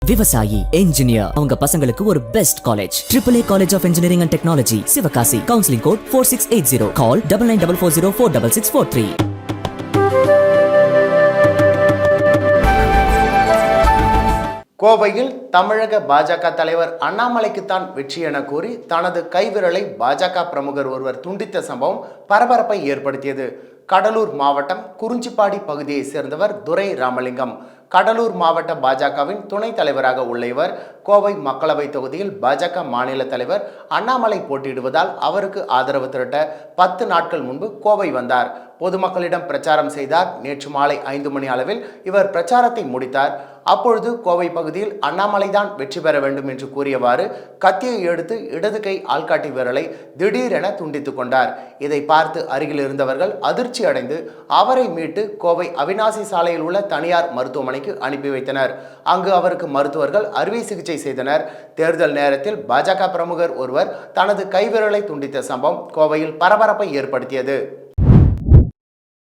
விவசாயி, என்ஜினியர், அவங்க பசங்களுக்கு ஒரு best college. AAA college of engineering and technology, Sivakasi. Counselling code 4680. Call 9944046643. கோவையில் தமிழக பாஜக தலைவர் அண்ணாமலைக்குத்தான் வெற்றி என கூறி தனது கைவிரலை பாஜக பிரமுகர் ஒருவர் துண்டித்த சம்பவம் பரபரப்பை ஏற்படுத்தியது. கடலூர் மாவட்டம் குறிஞ்சிப்பாடி பகுதியை சேர்ந்தவர் துரை ராமலிங்கம். கடலூர் மாவட்ட பாஜகவின் துணைத் தலைவராக உள்ள இவர் கோவை மக்களவை தொகுதியில் பாஜக மாநில தலைவர் அண்ணாமலை போட்டியிடுவதால் அவருக்கு ஆதரவு திரட்ட 10 நாட்கள் முன்பு கோவை வந்தார். பொதுமக்களிடம் பிரச்சாரம் செய்தார். நேற்று மாலை 5 மணி அளவில் இவர் பிரச்சாரத்தை முடித்தார். அப்பொழுது கோவை பகுதியில் அண்ணாமலைதான் வெற்றி பெற வேண்டும் என்று கூறியவாறு கத்தியை எடுத்து இடது கை ஆள்காட்டி விரலை திடீரென துண்டித்துக் கொண்டார். இதை பார்த்து அருகில் இருந்தவர்கள் அதிர்ச்சி அடைந்து அவரை மீட்டு கோவை அவிநாசி சாலையில் உள்ள தனியார் மருத்துவமனைக்கு அனுப்பி வைத்தனர். அங்கு அவருக்கு மருத்துவர்கள் அறுவை சிகிச்சை செய்தனர். தேர்தல் நேரத்தில் பாஜக பிரமுகர் ஒருவர் தனது கைவிரலை துண்டித்த சம்பவம் கோவையில் பரபரப்பை ஏற்படுத்தியது.